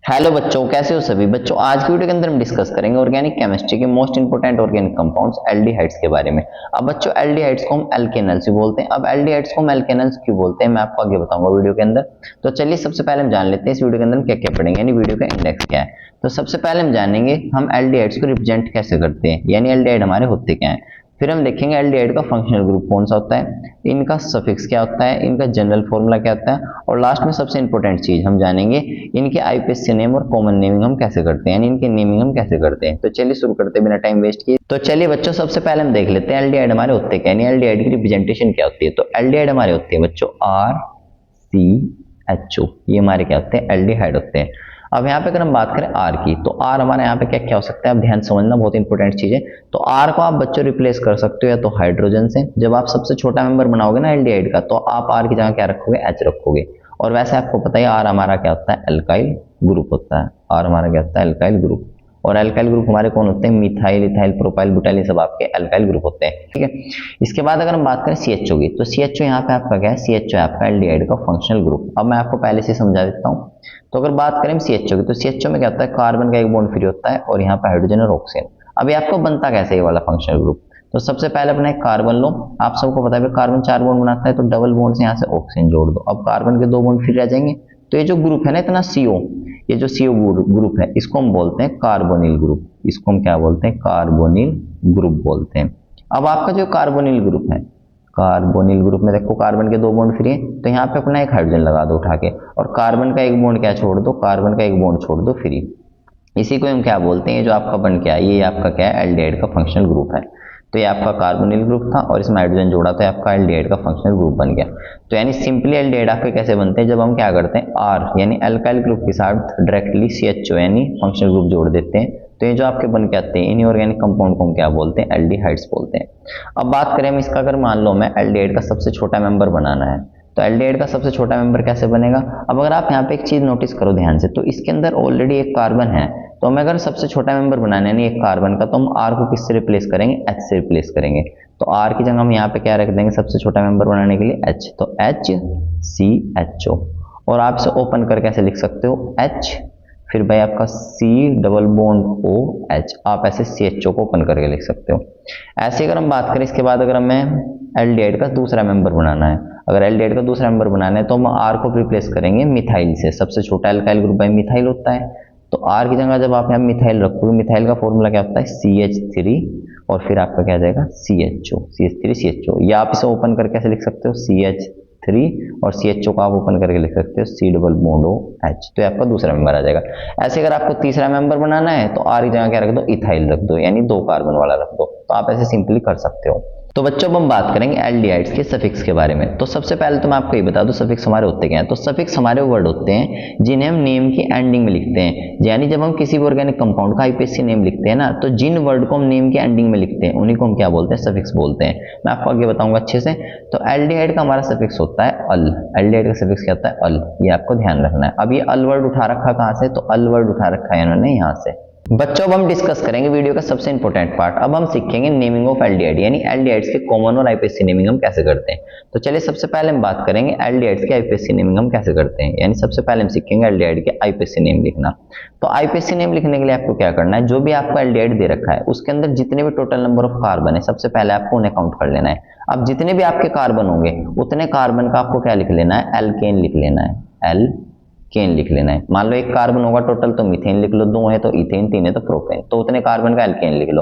Hello बच्चों, कैसे हो सभी बच्चों। आज की वीडियो के अंदर हम डिस्कस करेंगे ऑर्गेनिक केमिस्ट्री के most important organic compounds aldehydes के बारे में। अब बच्चों एल्डिहाइड्स को हम एल्केनल्स भी बोलते हैं। अब एल्डिहाइड्स को हम एल्केनल्स क्यों बोलते हैं मैं आपको आगे बताऊंगा वीडियो के अंदर। तो चलिए सबसे पहले हम जान लेते हैं इस वीडियो के अंदर हम क्या क्या पढ़ेंगे, यानी वीडियो का इंडेक्स क्या है। तो सबसे पहले हम जानेंगे हम एल्डिहाइड्स को रिप्रेजेंट कैसे करते हैं, यानी एल्डिहाइड हमारे होते क्या हैं। फिर हम देखेंगे एल्डिहाइड का फंक्शनल ग्रुप कौन सा होता है, इनका सफिक्स क्या होता है, इनका जनरल फॉर्मूला क्या होता है, और लास्ट में सबसे इंपॉर्टेंट चीज हम जानेंगे इनके आईपीएससी नेम और कॉमन नेमिंग हम कैसे करते हैं, यानी इनकी नेमिंग हम कैसे करते हैं। तो चलिए शुरू करते हैं बिना टाइम वेस्ट किए। तो चलिए बच्चों सबसे पहले हम देख लेते हैं एल्डिहाइड हमारे होते क्या, यानी एल्डिहाइड की रिप्रेजेंटेशन क्या होती है। तो एल्डिहाइड हमारे होते हैं बच्चों RCHO, ये हमारे क्या होते हैं एल्डिहाइड होते हैं। अब यहाँ पे अगर हम बात करें आर की, तो आर हमारे यहाँ पे क्या क्या हो सकता है, आप ध्यान समझना, बहुत इंपॉर्टेंट चीज है। तो आर को आप बच्चों रिप्लेस कर सकते हो या तो हाइड्रोजन से। जब आप सबसे छोटा मेंबर बनाओगे ना एल्डिहाइड का, तो आप आर की जगह क्या रखोगे, एच रखोगे। और वैसे आपको पता है आर हमारा क्या होता है, एल्काइल ग्रुप होता है। आर हमारा क्या होता है, एल्काइल ग्रुप। और एल्काइल ग्रुप हमारे कौन होते हैं, मिथाइल, इथाइल, प्रोपाइल, बुटाइल, ये सब आपके एल्काइल ग्रुप होते हैं। ठीक है, इसके बाद अगर हम बात करें सीएचओ की, तो सीएचओ यहाँ पे आपका क्या है, सीएचओ है आपका एल्डिहाइड का फंक्शनल ग्रुप। अब मैं आपको पहले से समझा देता हूँ। तो अगर बात करें सीएचओ की, तो सीएचओ में क्या होता है, कार्बन का एक बॉन्ड फ्री होता है और यहाँ पे हाइड्रोजन और ऑक्सीजन। अभी आपको बनता कैसे ये वाला फंक्शनल ग्रुप। तो सबसे पहले अपना एक कार्बन लो, आप सबको पता है कार्बन 4 बॉन्ड बनाता है, तो डबल बॉन्ड से यहाँ से ऑक्सीजन जोड़ दो। अब कार्बन के 2 बॉन्ड फ्री रह जाएंगे। तो ये जो ग्रुप है ना इतना सीओ, ये जो सीओ ग्रुप है इसको हम बोलते हैं कार्बोनिल ग्रुप। इसको हम क्या बोलते हैं, कार्बोनिल ग्रुप बोलते हैं। अब आपका जो कार्बोनिल ग्रुप है, कार्बोनिल ग्रुप में देखो कार्बन के 2 बॉन्ड फ्री है, तो यहाँ पे अपना एक हाइड्रोजन लगा दो उठा के, और कार्बन का एक बॉन्ड क्या छोड़ दो, कार्बन का एक बॉन्ड छोड़ दो फ्री। इसी को हम क्या बोलते हैं, जो आपका बन के आया ये आपका क्या है, एल्डिहाइड का फंक्शनल ग्रुप है। तो ये आपका कार्बोनिल ग्रुप था और इसमें हाइड्रोजन जोड़ा तो आपका एल्डिहाइड का फंक्शनल ग्रुप बन गया। तो यानी सिंपली एल्डिहाइड आपके कैसे बनते हैं, जब हम क्या करते हैं आर यानी एल्काइल ग्रुप के साथ डायरेक्टली सीएचओ यानी फंक्शनल ग्रुप जोड़ देते हैं। तो ये जो आपके बन के आते हैं इनऑर्गेनिक कंपाउंड को हम क्या बोलते हैं, एल्डिहाइड्स बोलते हैं। अब बात करें हम इसका, अगर मान लो हमें एल्डिहाइड का सबसे छोटा मेंबर बनाना है, तो एल्डिहाइड का सबसे छोटा मेंबर कैसे बनेगा। अब अगर आप यहाँ पे एक चीज नोटिस करो ध्यान से, तो इसके अंदर ऑलरेडी एक कार्बन है। तो हमें अगर सबसे छोटा मेंबर बनाना है नहीं एक कार्बन का, तो हम आर को किससे रिप्लेस करेंगे, एच से रिप्लेस करेंगे। तो आर की जगह हम यहाँ पे क्या रख देंगे सबसे छोटा मेंबर बनाने के लिए, एच। तो HCHO, और आप इसे ओपन करके ऐसे लिख सकते हो H, फिर भाई आपका C डबल बॉन्ड OH, आप ऐसे CHO को ओपन करके लिख सकते हो। ऐसे अगर हम बात करें इसके बाद, अगर हमें एल्डिहाइड का दूसरा मेंबर बनाना है, अगर एल्डिहाइड का दूसरा मेंबर बनाना है तो हम आर को रिप्लेस करेंगे मिथाइल से। सबसे छोटा एल्काइल ग्रुप भाई मिथाइल होता है। तो आर की जगह जब आप यहाँ मिथाइल रखोगे, मिथाइल का फॉर्मूला क्या होता है, CH3, और फिर आपका क्या आ जाएगा, CHO, CH3CHO। या आप इसे ओपन करके ऐसे लिख सकते हो CH3, और CHO को आप ओपन करके लिख सकते हो C डबल बॉन्ड OH। तो आपका दूसरा मेंबर आ जाएगा। ऐसे अगर आपको तीसरा मेंबर बनाना है तो आर की जगह क्या रख दो, इथाइल रख दो, यानी 2 कार्बन वाला रख दो। तो आप ऐसे सिंपली कर सकते हो। तो बच्चों अब हम बात करेंगे एल्डिहाइड्स के सफिक्स के बारे में। तो सबसे पहले तो मैं आपको ये बता दूं सफिक्स हमारे होते क्या हैं। तो सफिक्स हमारे वर्ड होते हैं जिन्हें हम नेम की एंडिंग में लिखते हैं। यानी जब हम किसी भी ऑर्गेनिक कंपाउंड का आईपीएससी नेम लिखते हैं ना, तो जिन वर्ड को हम नेम की एंडिंग में लिखते हैं उन्हीं को हम क्या बोलते हैं, सफिक्स बोलते हैं। मैं आपको आगे बताऊंगा अच्छे से। तो एल्डिहाइड का हमारा सफिक्स होता है अल। एल्डिहाइड का सफिक्स क्या होता है, अल। ये आपको ध्यान रखना है। अब ये अल वर्ड उठा रखा कहां से, तो अल वर्ड उठा रखा है इन्होंने यहाँ से। बच्चों अब हम डिस्कस करेंगे वीडियो का सबसे इंपॉर्टेंट पार्ट। अब हम सीखेंगे नेमिंग ऑफ एल्डिहाइड, यानी एल्डिहाइड्स के कॉमन और आईपीएससी नेमिंग हम कैसे करते हैं। तो चलिए सबसे पहले हम बात करेंगे एल्डिहाइड्स के आईपीएससी नेमिंग हम कैसे करते हैं। यानी सबसे पहले हम सीखेंगे एल्डिहाइड के आईपीएससी नेम लिखना। तो आईपीएससी नेम लिखने के लिए आपको क्या करना है, जो भी आपको एल्डिहाइड दे रखा है उसके अंदर जितने भी टोटल नंबर ऑफ कार्बन है सबसे पहले आपको उन्हें काउंट कर लेना है। अब जितने भी आपके कार्बन होंगे उतने कार्बन का आपको क्या लिख लेना है, एल्केन लिख लेना है, एल्केन लिख लेना है। मान लो एक कार्बन होगा टोटल तो मीथेन लिख लो, 2 है तो इथेन, 3 है तो प्रोपेन, तो उतने कार्बन का एल्केन लिख लो।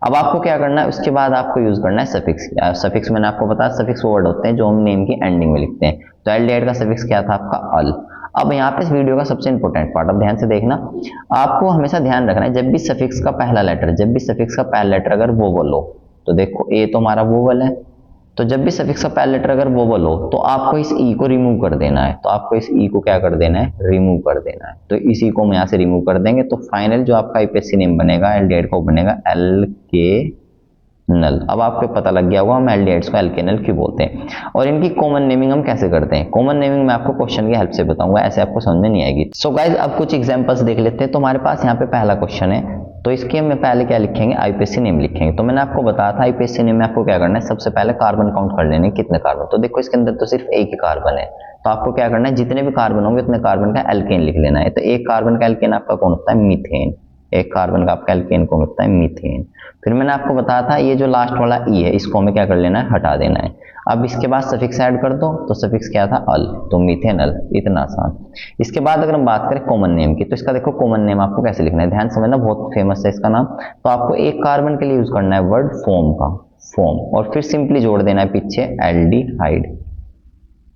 अब आपको क्या करना है, उसके बाद आपको यूज करना है सफिक्स। सफिक्स मैंने आपको बताया सफिक्स वर्ड होते हैं जो हम नेम की एंडिंग में लिखते हैं। तो एल्डिहाइड का सफिक्स क्या था आपका, अल। अब यहाँ पे इस वीडियो का सबसे इंपॉर्टेंट पार्ट, अब ध्यान से देखना, आपको हमेशा ध्यान रखना है जब भी सफिक्स का पहला लेटर, जब भी सफिक्स का पहला लेटर अगर वोवल हो, तो देखो ए तो हमारा वोवल है, तो जब भी सफिक्स का पहला लेटर अगर वोवल हो तो आपको इस ई को रिमूव कर देना है। तो आपको इस ई को क्या कर देना है, रिमूव कर देना है। तो इसी को हम यहाँ से रिमूव कर देंगे, तो फाइनल जो आपका आईपीएससी नेम बनेगा एल्डिहाइड का बनेगा एल्केनल। अब आपको पता लग गया होगा हम एल्डिहाइड्स को एल्केनल क्यों बोलते हैं। और इनकी कॉमन नेमिंग हम कैसे करते हैं, कॉमन नेमिंग मैं आपको क्वेश्चन की हेल्प से बताऊंगा, ऐसे आपको समझ में नहीं आएगी। सो गाइज अब कुछ एग्जांपल्स देख लेते हैं। तो हमारे पास यहाँ पे पहला क्वेश्चन है, तो इसके हम पहले क्या लिखेंगे, आईपीएससी नेम लिखेंगे। तो मैंने आपको बताया था आईपीएससी नेम में आपको क्या करना है, सबसे पहले कार्बन काउंट कर लेने कितने कार्बन। तो देखो इसके अंदर तो सिर्फ एक ही कार्बन है, तो आपको क्या करना है, जितने भी कार्बन होंगे उतने कार्बन का एल्केन लिख लेना है। तो एक कार्बन का एल्केन आपका कौन होता है, मीथेन। एक कार्बन का आपका एल्केन कौन होता है, मीथेन। फिर मैंने आपको बताया था ये जो लास्ट वाला ई है इसको हमें क्या कर लेना है, हटा देना है। अब इसके बाद सफिक्स ऐड कर दो, तो सफिक्स क्या था, अल, तो मीथेनल, इतना आसान। इसके बाद अगर हम बात करें कॉमन नेम की, तो इसका देखो कॉमन नेम आपको कैसे लिखना है, ध्यान समझना, बहुत फेमस है इसका नाम। तो आपको एक कार्बन के लिए यूज करना है वर्ड फोम का, फोम, और फिर सिंपली जोड़ देना है पीछे एल्डिहाइड,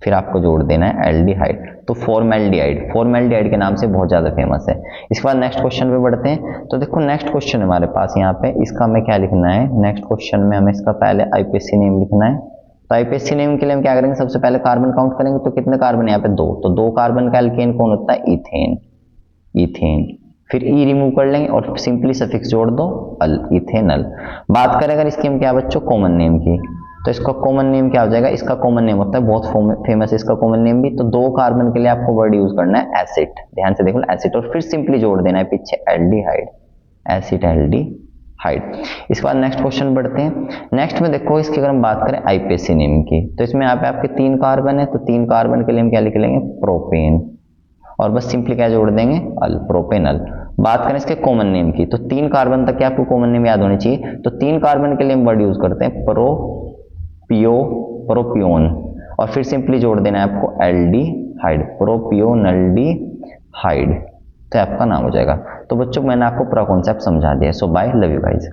फिर आपको जोड़ देना है एल्डिहाइड, तो फॉर्मेल्डिहाइड, फॉर्मेल्डिहाइड के नाम से बहुत ज्यादा फेमस है। इसके बाद नेक्स्ट क्वेश्चन पे बढ़ते हैं। तो देखो नेक्स्ट क्वेश्चन हमारे पास यहाँ पे, इसका हमें क्या लिखना है, नेक्स्ट क्वेश्चन में हमें इसका पहले आईपीएससी नेम लिखना है। तो आईपीएससी नेम के लिए हम क्या करेंगे, सबसे पहले कार्बन काउंट करेंगे, तो कितने कार्बन यहाँ पे, दो, तो दो कार्बन का एल्केन कौन होता है, इथेन, इथेन। फिर ई रिमूव कर लेंगे और सिंपली सफिक्स जोड़ दो, अल, इथेनल। बात करें अगर इसकी हम क्या बच्चों, कॉमन नेम की, तो इसका कॉमन नेम क्या हो जाएगा, इसका कॉमन नेम होता है, बहुत फेमस है इसका कॉमन नेम भी। तो दो कार्बन के लिए आपको वर्ड यूज करना है एसिड, ध्यान से देखो एसिड, और फिर सिंपली जोड़ देना है पीछे एल्डिहाइड, एसिड एल्डिहाइड। इसके बाद नेक्स्ट क्वेश्चन बढ़ते हैं। नेक्स्ट में देखो इसकी अगर हम बात करें आईपीएससी नेम की, तो इसमें यहाँ पे आपके तीन कार्बन है, तो तीन कार्बन के लिए हम क्या लिख लेंगे, प्रोपेन, और बस सिंपली क्या जोड़ देंगे, अल, प्रोपेनल। बात करें इसके कॉमन नेम की, तो तीन कार्बन तक के आपको कॉमन नेम याद होनी चाहिए। तो तीन कार्बन के लिए हम वर्ड यूज करते हैं प्रोपियोन, और फिर सिंपली जोड़ देना है आपको एल्डिहाइड, प्रोपियोनल्डिहाइड, तो आपका नाम हो जाएगा। तो बच्चों मैंने आपको पूरा कॉन्सेप्ट समझा दिया। सो बाय, लव यू गाइस।